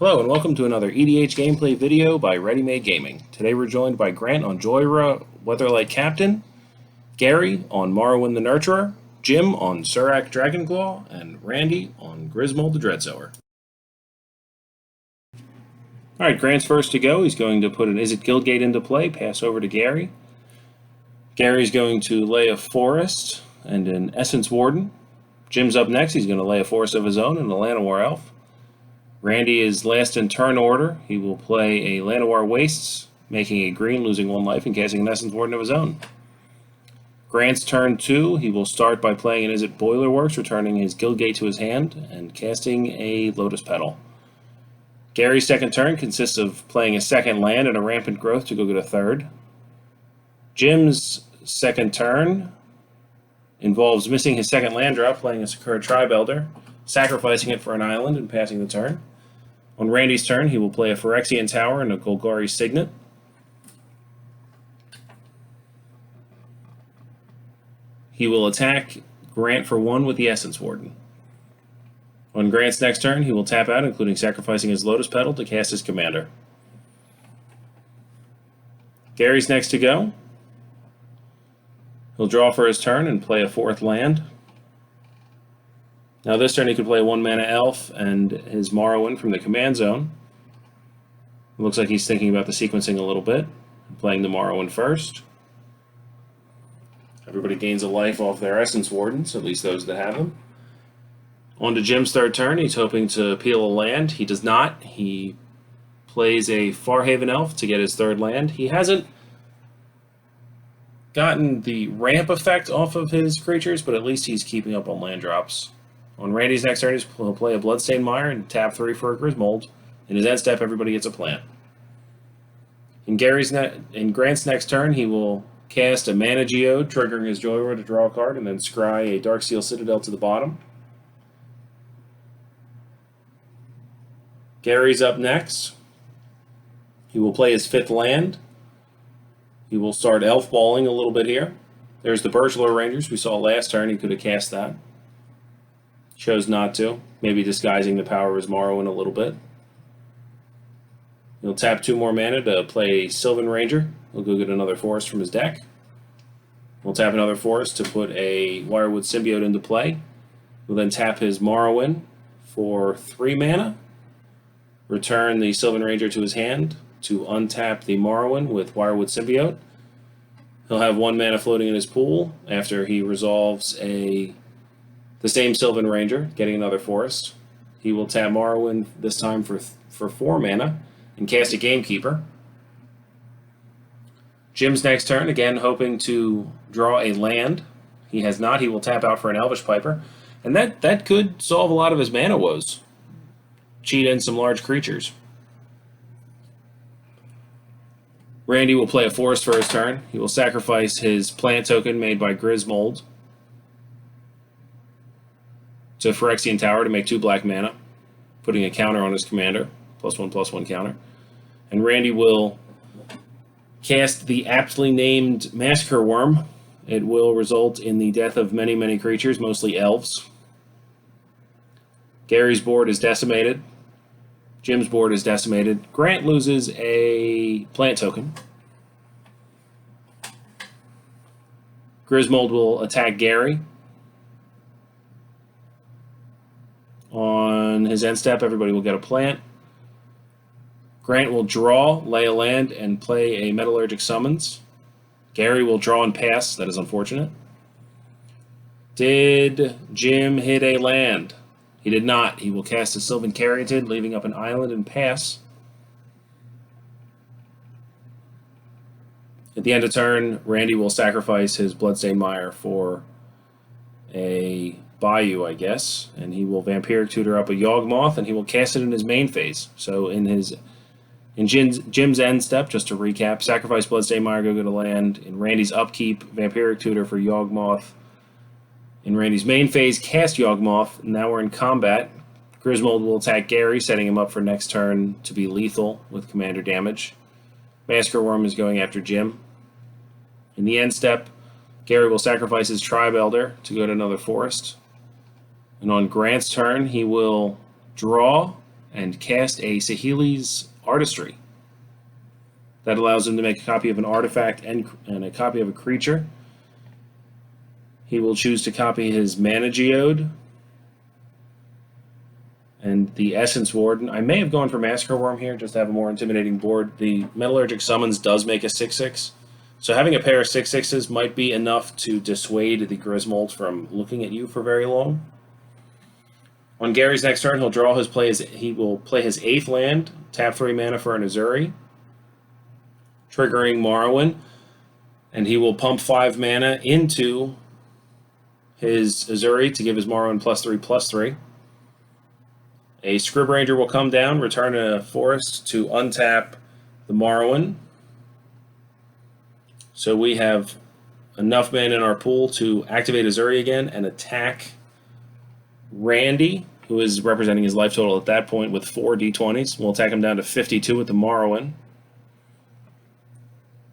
Hello and welcome to another EDH gameplay video by Ready Made Gaming. Today we're joined by Grant on Jhoira, Weatherlight Captain, Gary on Marwyn the Nurturer, Jim on Surrak Dragonclaw, and Randy on Grismold the Dreadsower. Alright, Grant's first to go. He's going to put an Izzet Guildgate into play, pass over to Gary. Gary's going to lay a forest and an Essence Warden. Jim's up next. He's going to lay a forest of his own and a Llanowar Elf. Randy is last in turn order. He will play a Llanowar Wastes, making a green, losing 1 life, and casting an Essence Warden of his own. Grant's turn 2. He will start by playing an Izzet Boilerworks, returning his Guildgate to his hand, and casting a Lotus Petal. Gary's second turn consists of playing a second land and a Rampant Growth to go get a third. Jim's second turn involves missing his second land drop, playing a Sakura Tribe Elder, sacrificing it for an island, and passing the turn. On Randy's turn, he will play a Phyrexian Tower and a Golgari Signet. He will attack Grant for 1 with the Essence Warden. On Grant's next turn, he will tap out, including sacrificing his Lotus Petal to cast his commander. Gary's next to go. He'll draw for his turn and play a 4th land. Now this turn he could play a 1-mana elf and his Marwyn from the command zone. It looks like he's thinking about the sequencing a little bit, playing the Marwyn first. Everybody gains a life off their Essence Wardens, at least those that have them. On to Jim's third turn. He's hoping to peel a land. He does not. He plays a Farhaven Elf to get his third land. He hasn't gotten the ramp effect off of his creatures, but at least he's keeping up on land drops. On Randy's next turn, he'll play a Bloodstained Mire and tap 3 for a Grismold. In his end step, everybody gets a plant. In Grant's next turn, he will cast a Mana Geode, triggering his Jhoira to draw a card, and then scry a Darksteel Citadel to the bottom. Gary's up next. He will play his 5th land. He will start elf balling a little bit here. There's the Birchlore Rangers we saw last turn. He could have cast that. Chose not to. Maybe disguising the power of his Marwyn a little bit. He'll tap 2 more mana to play Sylvan Ranger. He'll go get another forest from his deck. We'll tap another forest to put a Wirewood Symbiote into play. We'll then tap his Marwyn for 3 mana. Return the Sylvan Ranger to his hand to untap the Marwyn with Wirewood Symbiote. He'll have 1 mana floating in his pool after he resolves the same Sylvan Ranger, getting another forest. He will tap Marwyn this time for 4 mana and cast a Gamekeeper. Jim's next turn, again hoping to draw a land. He has not. He will tap out for an Elvish Piper, and that could solve a lot of his mana woes. Cheat in some large creatures. Randy will play a forest for his turn. He will sacrifice his plant token made by Grismold to Phyrexian Tower to make 2 black mana, putting a counter on his commander, +1/+1 counter. And Randy will cast the aptly named Massacre Worm. It will result in the death of many, many creatures, mostly elves. Gary's board is decimated. Jim's board is decimated. Grant loses a plant token. Grismold will attack Gary. On his end step, everybody will get a plant. Grant will draw, lay a land, and play a Metallurgic Summons. Gary will draw and pass. That is unfortunate. Did Jim hit a land? He did not. He will cast a Sylvan Caryatid, leaving up an island and pass. At the end of turn, Randy will sacrifice his Bloodstained Mire for a Bayou, I guess, and he will Vampiric Tutor up a Yawgmoth, and he will cast it in his main phase. So in Jim's end step, just to recap, sacrifice Bloodstained Mire, go get a land. In Randy's upkeep, Vampiric Tutor for Yawgmoth. In Randy's main phase, cast Yawgmoth. Now we're in combat. Grismold will attack Gary, setting him up for next turn to be lethal with commander damage. Massacre Worm is going after Jim. In the end step, Gary will sacrifice his Tribe Elder to go to another forest. And on Grant's turn, he will draw and cast a Saheeli's Artistry. That allows him to make a copy of an artifact and a copy of a creature. He will choose to copy his Mana Geode and the Essence Warden. I may have gone for Massacre Worm here just to have a more intimidating board. The Metallurgic Summons does make a 6/6, so having a pair of 6/6s might be enough to dissuade the Grismold from looking at you for very long. On Gary's next turn, he will play his 8th land, tap 3 mana for an Azuri, triggering Marwyn, and he will pump 5 mana into his Azuri to give his Marwyn +3/+3. A Scrib Ranger will come down, return a forest to untap the Marwyn. So we have enough mana in our pool to activate Azuri again and attack Randy, who is representing his life total at that point with 4 D20s. We'll attack him down to 52 with the Marwyn.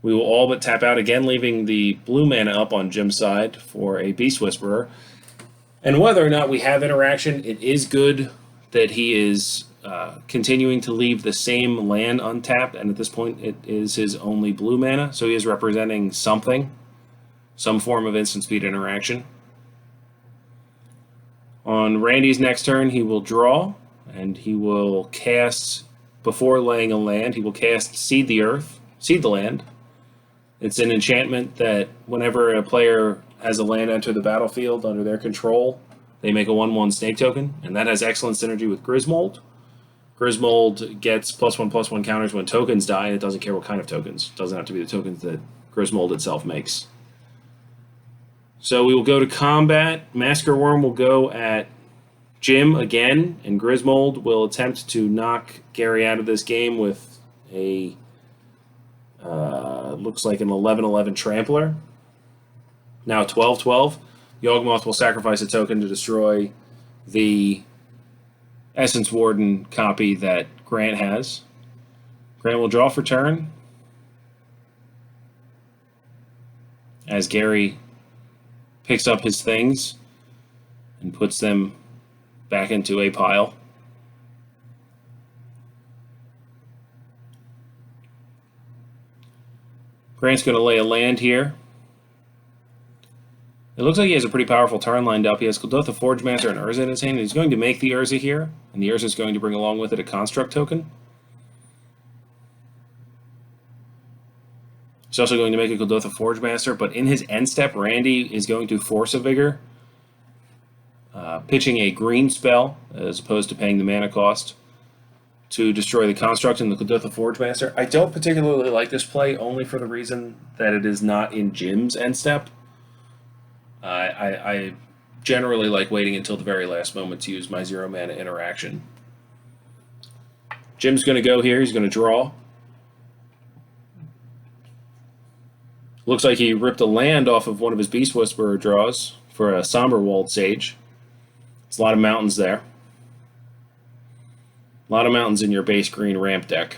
We will all but tap out again, leaving the blue mana up on Jim's side for a Beast Whisperer. And whether or not we have interaction, it is good that he is continuing to leave the same land untapped, and at this point it is his only blue mana, so he is representing something, some form of instant speed interaction. On Randy's next turn, he will draw, and he will cast, before laying a land, he will cast Seed the Land. It's an enchantment that whenever a player has a land enter the battlefield under their control, they make a 1/1 snake token, and that has excellent synergy with Grismold. Grismold gets +1/+1 counters when tokens die, and it doesn't care what kind of tokens. It doesn't have to be the tokens that Grismold itself makes. So we will go to combat. Massacre Worm will go at Jim again, and Grismold will attempt to knock Gary out of this game with a looks like an 11/11 Trampler. Now 12/12. Yawgmoth will sacrifice a token to destroy the Essence Warden copy that Grant has. Grant will draw for turn as Gary picks up his things and puts them back into a pile. Grant's going to lay a land here. It looks like he has a pretty powerful turn lined up. He has Kuldotha Forgemaster and Urza in his hand. He's going to make the Urza here, and the Urza is going to bring along with it a Construct token. He's also going to make a Kuldotha Forgemaster, but in his end step, Randy is going to Force of Vigor, pitching a green spell as opposed to paying the mana cost to destroy the Construct and the Kuldotha Forgemaster. I don't particularly like this play, only for the reason that it is not in Jim's end step. I generally like waiting until the very last moment to use my 0 mana interaction. Jim's going to go here. He's going to draw. Looks like he ripped a land off of one of his Beast Whisperer draws for a Somberwald Sage. It's a lot of mountains there. A lot of mountains in your base green ramp deck.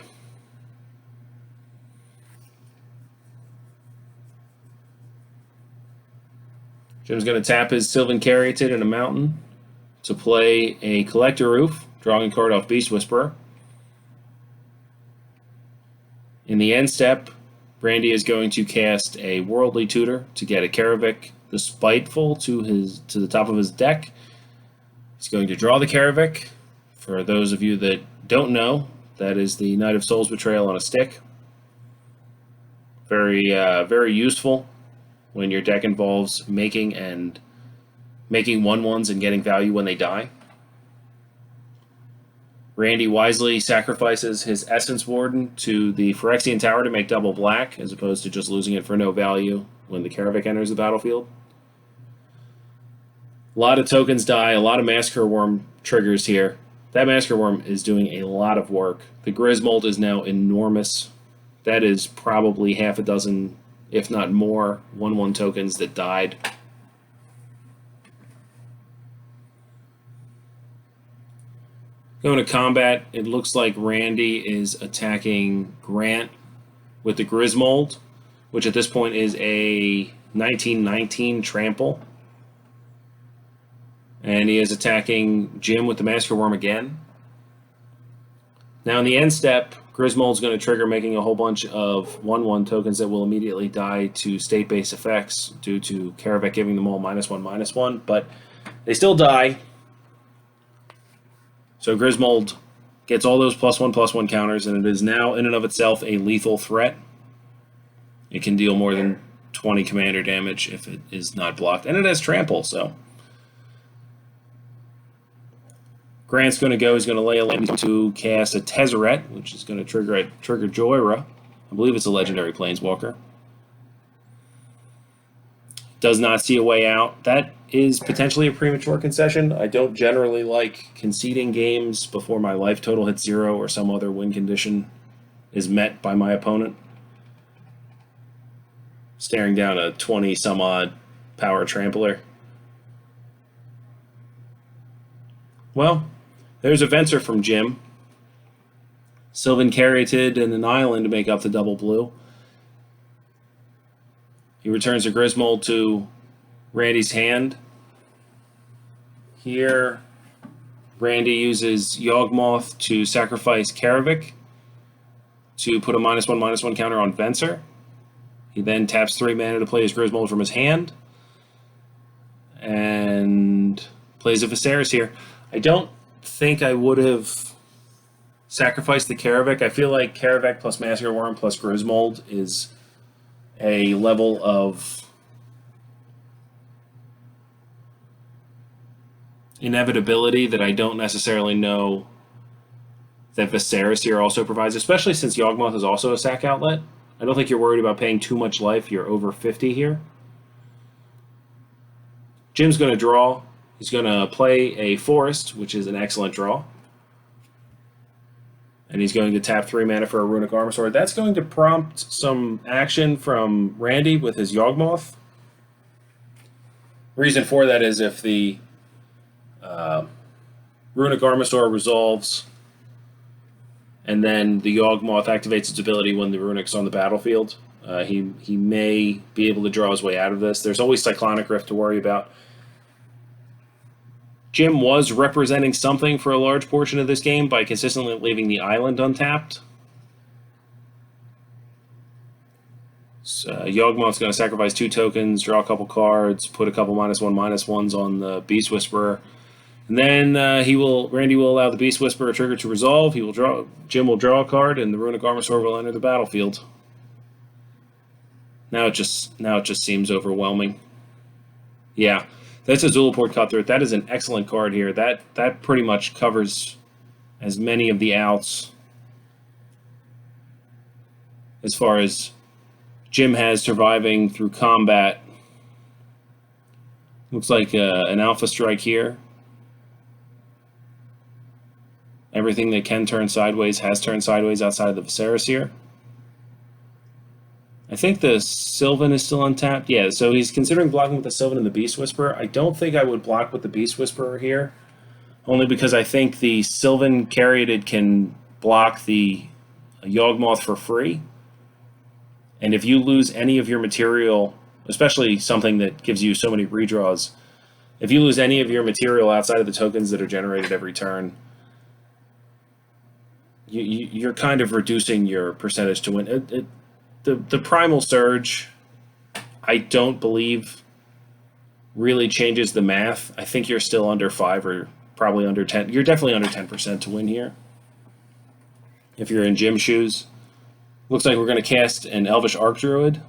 Jim's going to tap his Sylvan Caryatid in a mountain to play a Collector Roof, drawing a card off Beast Whisperer. In the end step, Brandy is going to cast a Worldly Tutor to get a Karavik the Spiteful to the top of his deck. He's going to draw the Karavik. For those of you that don't know, that is the Knight of Souls Betrayal on a stick. Very useful when your deck involves making 1/1s and getting value when they die. Randy wisely sacrifices his Essence Warden to the Phyrexian Tower to make double black, as opposed to just losing it for no value when the Karavik enters the battlefield. A lot of tokens die, a lot of Massacre Worm triggers here. That Massacre Worm is doing a lot of work. The Grismold is now enormous. That is probably half a dozen, if not more, 1/1 tokens that died. Going to combat, it looks like Randy is attacking Grant with the Grismold, which at this point is a 1919 Trample. And he is attacking Jim with the Massacre Worm again. Now in the end step, Grismold's going to trigger making a whole bunch of 1/1 tokens that will immediately die to state-based effects due to Karavik giving them all -1/-1, but they still die. So Grismold gets all those +1/+1 counters, and it is now in and of itself a lethal threat. It can deal more than 20 commander damage if it is not blocked, and it has trample, so Grant's going to go. He's going to lay a land to cast a Tezzeret, which is going to trigger Jhoira. I believe it's a legendary planeswalker. Does not see a way out. That is potentially a premature concession. I don't generally like conceding games before my life total hits 0 or some other win condition is met by my opponent. Staring down a 20-some-odd power trampler. Well, there's a Venser from Jim. Sylvan Caryatid and an island to make up the double blue. He returns a Grismold to Randy's hand. Here, Randy uses Yawgmoth to sacrifice Karavik to put a -1/-1 counter on Venser. He then taps 3 mana to play his Grismold from his hand. And plays a Viserys here. I don't think I would have sacrificed the Karavik. I feel like Karavik plus Massacre Worm plus Grismold is a level of inevitability that I don't necessarily know that Viserys here also provides, especially since Yawgmoth is also a sack outlet. I don't think you're worried about paying too much life. You're over 50 here. Jim's going to draw. He's going to play a Forest, which is an excellent draw. And he's going to tap 3 mana for a Runic Armasaur. That's going to prompt some action from Randy with his Yawgmoth. Reason for that is if the Runic Armasaur resolves, and then the Yawgmoth activates its ability when the Runic's on the battlefield, he may be able to draw his way out of this. There's always Cyclonic Rift to worry about. Jim was representing something for a large portion of this game by consistently leaving the island untapped. So Yawgmoth's going to sacrifice 2 tokens, draw a couple cards, put a couple -1/-1s on the Beast Whisperer. And then Randy will allow the Beast Whisperer trigger to resolve. Jim will draw a card, and the Runic Armasaur will enter the battlefield. Now it just seems overwhelming. Yeah. That's a Zulaport Cutthroat. That is an excellent card here. That pretty much covers as many of the outs as far as Jim has surviving through combat. Looks like an Alpha Strike here. Everything that can turn sideways has turned sideways outside of the Viserys here. I think the Sylvan is still untapped. Yeah, so he's considering blocking with the Sylvan and the Beast Whisperer. I don't think I would block with the Beast Whisperer here, only because I think the Sylvan Caryatid can block the Yawgmoth for free. And if you lose any of your material, especially something that gives you so many redraws, if you lose any of your material outside of the tokens that are generated every turn, you're kind of reducing your percentage to win. The Primal Surge, I don't believe, really changes the math. I think you're still under 5 or probably under 10. You're definitely under 10% to win here if you're in Jim's shoes. Looks like we're going to cast an Elvish Archdruid,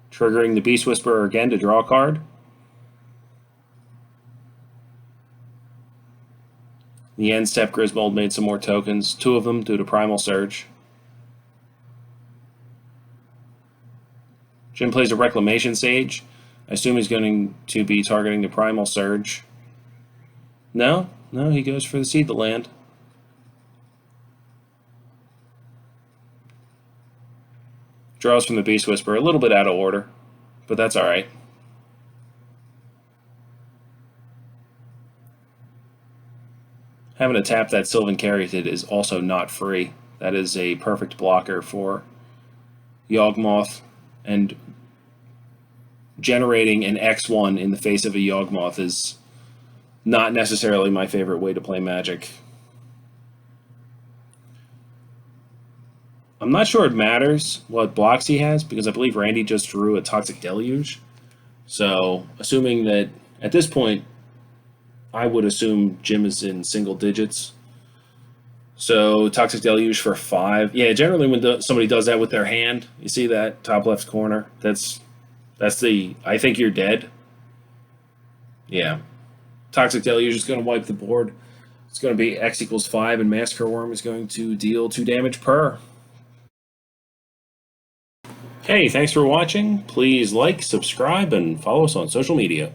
triggering the Beast Whisperer again to draw a card. The end step, Grismold made some more tokens, 2 of them due to Primal Surge. Jim plays a Reclamation Sage. I assume he's going to be targeting the Primal Surge. No, he goes for the Seed the Land. Draws from the Beast Whisperer, a little bit out of order, but that's alright. Having to tap that Sylvan Caryatid is also not free. That is a perfect blocker for Yawgmoth, and generating an X1 in the face of a Yawgmoth is not necessarily my favorite way to play Magic. I'm not sure it matters what blocks he has, because I believe Randy just drew a Toxic Deluge. So, assuming that at this point, I would assume Jim is in single digits. So, Toxic Deluge for 5. Yeah, generally when somebody does that with their hand, you see that top left corner? That's the, I think you're dead. Yeah. Toxic Deluge is going to wipe the board. It's going to be X equals 5, and Massacre Worm is going to deal 2 damage per. Hey, thanks for watching. Please like, subscribe, and follow us on social media.